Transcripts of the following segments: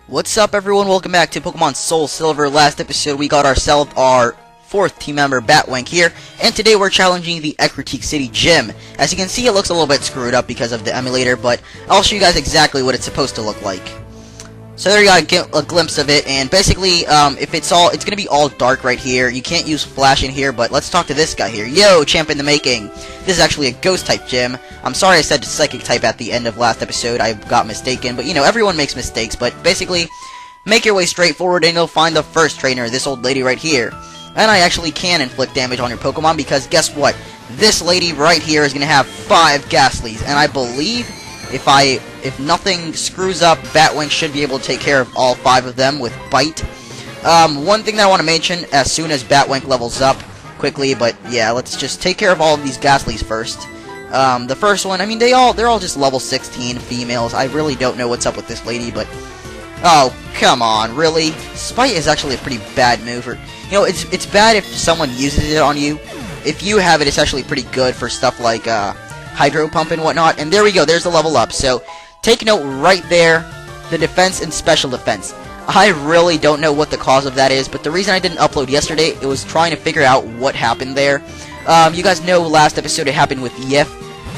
What's up, everyone? Welcome back to Pokemon SoulSilver. Last episode, we got ourselves our 4th team member, Batwink, here, and today we're challenging the Ecruteak City Gym. As you can see, it looks a little bit screwed up because of the emulator, but I'll show you guys exactly what it's supposed to look like. So there you got a glimpse of it, and basically, it's gonna be all dark right here. You can't use flash in here, but let's talk to this guy here. Yo, champ in the making. This is actually a ghost type gym. I'm sorry I said psychic type at the end of last episode. I got mistaken, but you know, everyone makes mistakes. But basically, make your way straight forward and you'll find the first trainer, this old lady right here. And I actually can inflict damage on your Pokemon because guess what? This lady right here is gonna have 5 Ghastlies, and I believe if nothing screws up, Batwink should be able to take care of all 5 of them with Bite. One thing that I want to mention, as soon as Batwink levels up, quickly, but yeah, let's just take care of all of these Ghastlies first. The first one, I mean, they're all just level 16 females. I really don't know what's up with this lady, but oh, come on, really? Spite is actually a pretty bad move. You know, it's bad if someone uses it on you. If you have it, it's actually pretty good for stuff like Hydro Pump and whatnot. And there we go, there's the level up. So take note right there, the defense and special defense. I really don't know what the cause of that is, but the reason I didn't upload yesterday, it was trying to figure out what happened there. You guys know last episode it happened with Yif,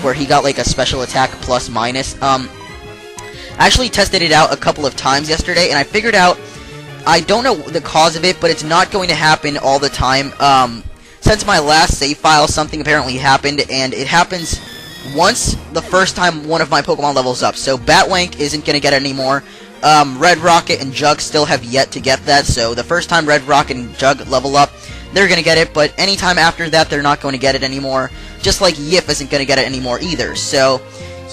where he got like a special attack plus minus. I actually tested it out a couple of times yesterday, and I figured out, I don't know the cause of it, but it's not going to happen all the time. Since my last save file, something apparently happened, and it happens once the first time one of my Pokemon levels up. So Batwink isn't going to get it anymore. Red Rocket and Jug still have yet to get that, so the first time Red Rocket and Jug level up, they're going to get it, but anytime after that, they're not going to get it anymore. Just like Yif isn't going to get it anymore either. So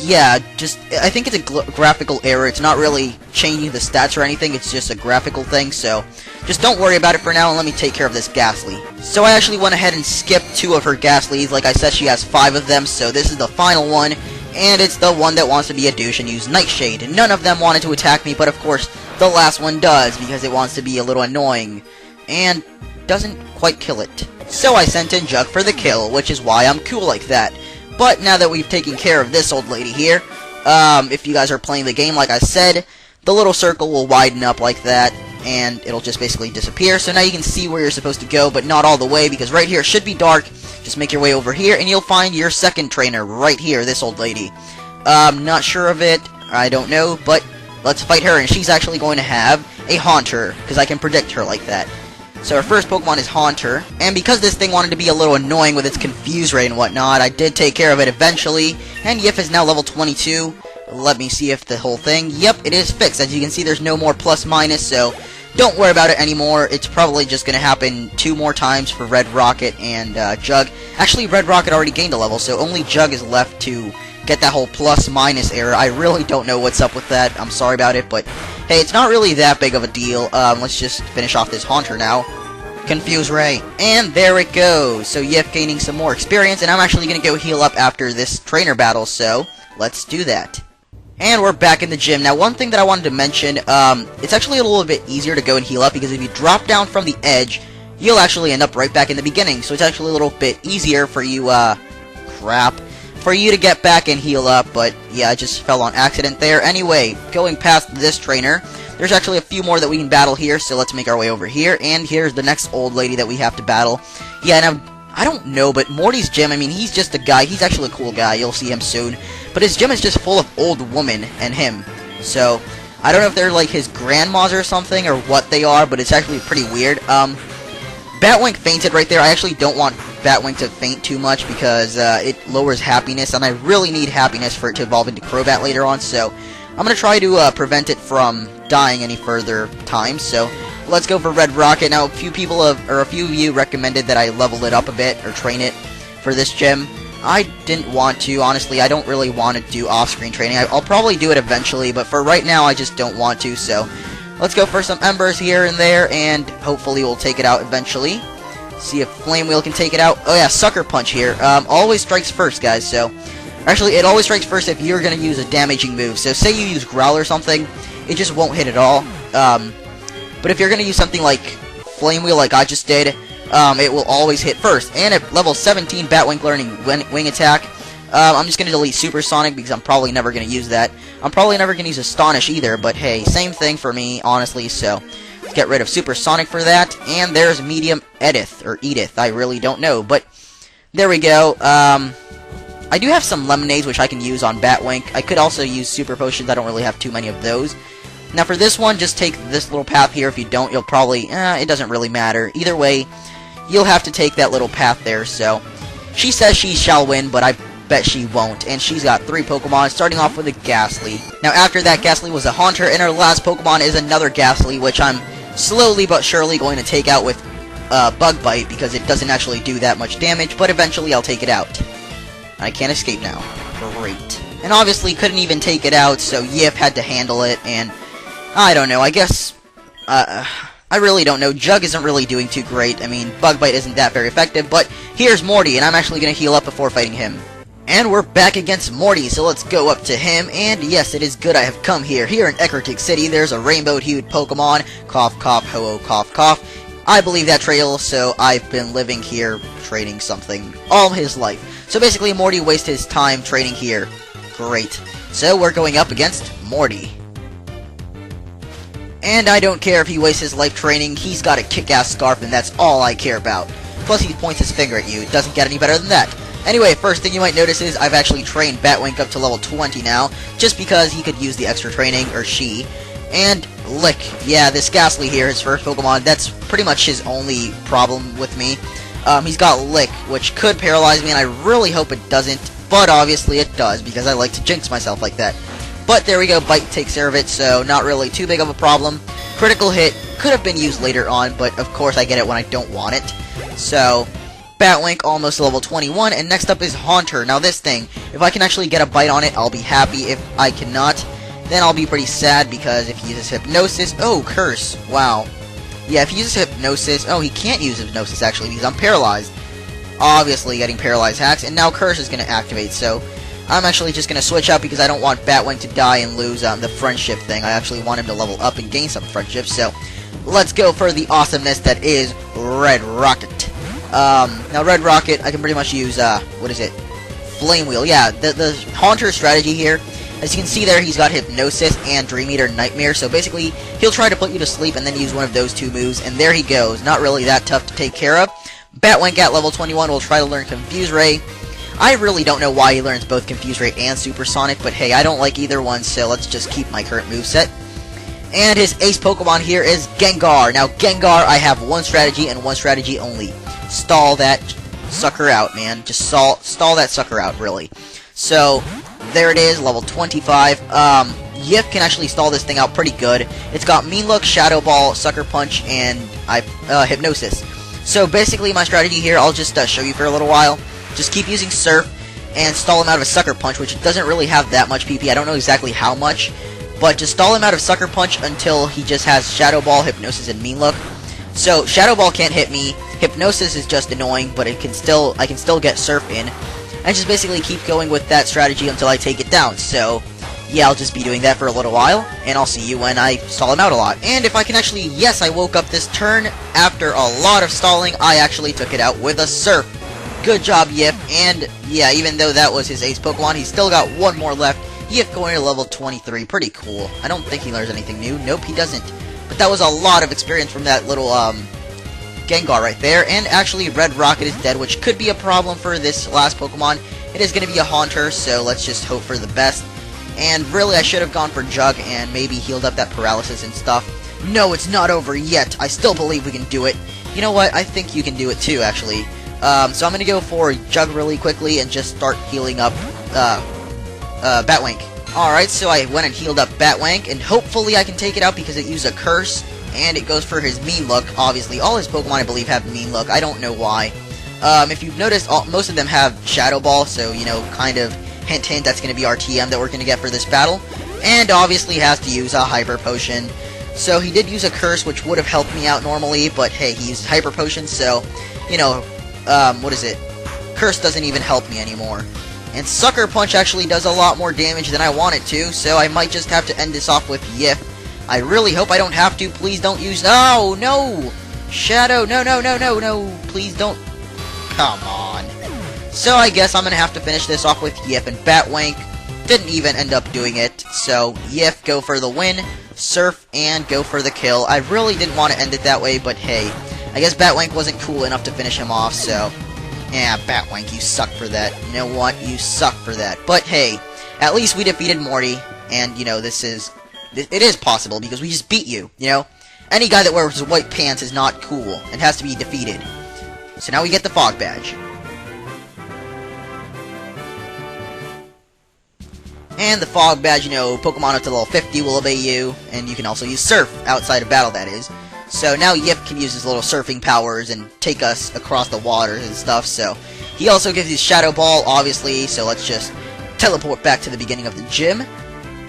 yeah, I think it's a graphical error. It's not really changing the stats or anything, it's just a graphical thing, so just don't worry about it for now, and let me take care of this Ghastly. So I actually went ahead and skipped 2 of her Ghastlies. Like I said, she has 5 of them, so this is the final one, and it's the one that wants to be a douche and use Nightshade. None of them wanted to attack me, but of course, the last one does, because it wants to be a little annoying, and doesn't quite kill it. So I sent in Jug for the kill, which is why I'm cool like that. But now that we've taken care of this old lady here, if you guys are playing the game, like I said, the little circle will widen up like that, and it'll just basically disappear. So now you can see where you're supposed to go, but not all the way, because right here should be dark. Just make your way over here, and you'll find your second trainer right here, this old lady. Not sure of it, I don't know, but let's fight her, and she's actually going to have a Haunter, because I can predict her like that. So our first Pokemon is Haunter, and because this thing wanted to be a little annoying with its Confuse Ray and whatnot, I did take care of it eventually, and Yif is now level 22. Let me see if the whole thing, yep, it is fixed. As you can see, there's no more plus minus, so don't worry about it anymore. It's probably just going to happen 2 more times for Red Rocket and Jug. Actually, Red Rocket already gained a level, so only Jug is left to get that whole plus minus error. I really don't know what's up with that. I'm sorry about it, but hey, it's not really that big of a deal. Let's just finish off this Haunter now. Confuse Ray. And there it goes. So Yif gaining some more experience, and I'm actually going to go heal up after this trainer battle, so let's do that. And we're back in the gym. Now, one thing that I wanted to mention, it's actually a little bit easier to go and heal up, because if you drop down from the edge, you'll actually end up right back in the beginning. So it's actually a little bit easier for you, for you to get back and heal up, but yeah, I just fell on accident there. Anyway, going past this trainer, there's actually a few more that we can battle here, so let's make our way over here, and here's the next old lady that we have to battle. Yeah, now, I don't know, but Morty's gym, I mean, he's just a guy, he's actually a cool guy, you'll see him soon, but his gym is just full of old women and him, so I don't know if they're like his grandmas or something, or what they are, but it's actually pretty weird. Batwink fainted right there. I actually don't want Batwink to faint too much because it lowers happiness, and I really need happiness for it to evolve into Crobat later on, so I'm going to try to prevent it from dying any further time. So let's go for Red Rocket. Now, a few of you recommended that I level it up a bit or train it for this gym. I didn't want to, honestly. I don't really want to do off-screen training. I'll probably do it eventually, but for right now, I just don't want to, so let's go for some Embers here and there, and hopefully we'll take it out eventually. See if Flame Wheel can take it out. Oh yeah, Sucker Punch here. Always strikes first, guys, so actually, it always strikes first if you're going to use a damaging move. So say you use Growl or something, it just won't hit at all. But if you're going to use something like Flame Wheel like I just did, it will always hit first. And at level 17, Batwink learning Wing Attack. I'm just going to delete Supersonic because I'm probably never going to use that. I'm probably never going to use Astonish either, but hey, same thing for me, honestly, so let's get rid of Supersonic for that. And there's Medium Edith, or Edith, I really don't know, but there we go. I do have some Lemonades, which I can use on Batwink. I could also use Super Potions, I don't really have too many of those. Now for this one, just take this little path here. If you don't, you'll probably, it doesn't really matter. Either way, you'll have to take that little path there, so she says she shall win, but I bet she won't, and she's got 3 Pokemon, starting off with a Ghastly. Now after that Ghastly was a Haunter, and her last Pokemon is another Ghastly, which I'm slowly but surely going to take out with Bug Bite, because it doesn't actually do that much damage, but eventually I'll take it out. I can't escape now. Great. And obviously couldn't even take it out, so Yip had to handle it, and I don't know, I guess, I really don't know. Jug isn't really doing too great. I mean, Bug Bite isn't that very effective, but here's Morty, and I'm actually going to heal up before fighting him. And we're back against Morty, so let's go up to him, and yes, it is good I have come here. Here in Ecruteak City, there's a rainbow-hued Pokemon, cough, cough, ho-oh, cough, cough. I believe that trail, so I've been living here, trading something, all his life. So basically, Morty wasted his time trading here. Great. So we're going up against Morty. And I don't care if he wastes his life training, he's got a kick-ass scarf, and that's all I care about. Plus, he points his finger at you. It doesn't get any better than that. Anyway, first thing you might notice is I've actually trained Batwink up to level 20 now, just because he could use the extra training, or she. And Lick. Yeah, this Ghastly here, his first Pokemon, that's pretty much his only problem with me. He's got Lick, which could paralyze me, and I really hope it doesn't, but obviously it does, because I like to jinx myself like that. But there we go, Bite takes care of it, so not really too big of a problem. Critical Hit could have been used later on, but of course I get it when I don't want it. So Batwink almost level 21, and next up is Haunter. Now this thing, if I can actually get a bite on it, I'll be happy. If I cannot, then I'll be pretty sad, because if he uses Hypnosis, oh, Curse, wow. Yeah, if he uses Hypnosis, oh, he can't use Hypnosis actually, because I'm paralyzed. Obviously getting paralyzed hacks, and now Curse is going to activate, so I'm actually just going to switch out because I don't want Batwing to die and lose the friendship thing. I actually want him to level up and gain some friendship, so let's go for the awesomeness that is Red Rocket. Now Red Rocket, I can pretty much use, Flame Wheel. Yeah, the Haunter strategy here, as you can see there, he's got Hypnosis and Dream Eater Nightmare, so basically, he'll try to put you to sleep and then use one of those 2 moves, and there he goes. Not really that tough to take care of. Batwink at level 21 will try to learn Confuse Ray. I really don't know why he learns both Confuse Ray and Supersonic, but hey, I don't like either one, so let's just keep my current moveset. And his ace Pokemon here is Gengar. Now, Gengar, I have one strategy and one strategy only. Stall that sucker out, man. Just stall that sucker out, really. So, there it is, level 25. Yip can actually stall this thing out pretty good. It's got Mean Look, Shadow Ball, Sucker Punch, and Hypnosis. So basically, my strategy here, I'll just show you for a little while. Just keep using Surf and stall him out of a Sucker Punch, which doesn't really have that much PP. I don't know exactly how much, but just stall him out of Sucker Punch until he just has Shadow Ball, Hypnosis, and Mean Look. So Shadow Ball can't hit me. Hypnosis is just annoying, but I can still get Surf in, and just basically keep going with that strategy until I take it down. So yeah, I'll just be doing that for a little while, and I'll see you when I stall him out a lot. And if I can actually, yes, I woke up this turn. After a lot of stalling, I actually took it out with a Surf. Good job, Yip. And yeah, even though that was his ace Pokemon, he's still got one more left. Yip going to level 23. Pretty cool. I don't think he learns anything new. Nope, he doesn't. But that was a lot of experience from that little Gengar right there. And actually, Red Rocket is dead, which could be a problem for this last Pokemon. It is going to be a Haunter, so let's just hope for the best. And really, I should have gone for Jug and maybe healed up that paralysis and stuff. No, it's not over yet. I still believe we can do it. You know what? I think you can do it too, actually. So I'm going to go for Jug really quickly and just start healing up Batwink. Alright, so I went and healed up Batwink, and hopefully I can take it out because it used a Curse, and it goes for his Mean Look. Obviously, all his Pokemon, I believe, have Mean Look. I don't know why. If you've noticed, most of them have Shadow Ball, so, you know, kind of hint hint, that's going to be our TM that we're going to get for this battle. And obviously has to use a Hyper Potion. So he did use a Curse, which would have helped me out normally, but hey, he used Hyper Potion, so, you know, Curse doesn't even help me anymore. And Sucker Punch actually does a lot more damage than I want it to, so I might just have to end this off with Yip. I really hope I don't have to. Please don't use... No! No! Shadow! No, no, no, no, no! Please don't... Come on. So I guess I'm going to have to finish this off with Yip, and Batwink didn't even end up doing it. So, Yif, go for the win, Surf, and go for the kill. I really didn't want to end it that way, but hey, I guess Batwank wasn't cool enough to finish him off, so... Yeah, Batwank, you suck for that. You know what? You suck for that. But hey, at least we defeated Morty, and, you know, it is possible, because we just beat you, you know? Any guy that wears white pants is not cool, and has to be defeated. So now we get the Fog Badge. And the Fog Badge, you know, Pokemon up to level 50 will obey you, and you can also use Surf outside of battle, that is. So now Yip can use his little surfing powers and take us across the waters and stuff, so... He also gives you Shadow Ball, obviously, so let's just teleport back to the beginning of the gym.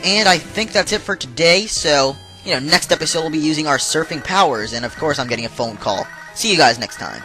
And I think that's it for today, so... You know, next episode we'll be using our surfing powers, and of course I'm getting a phone call. See you guys next time.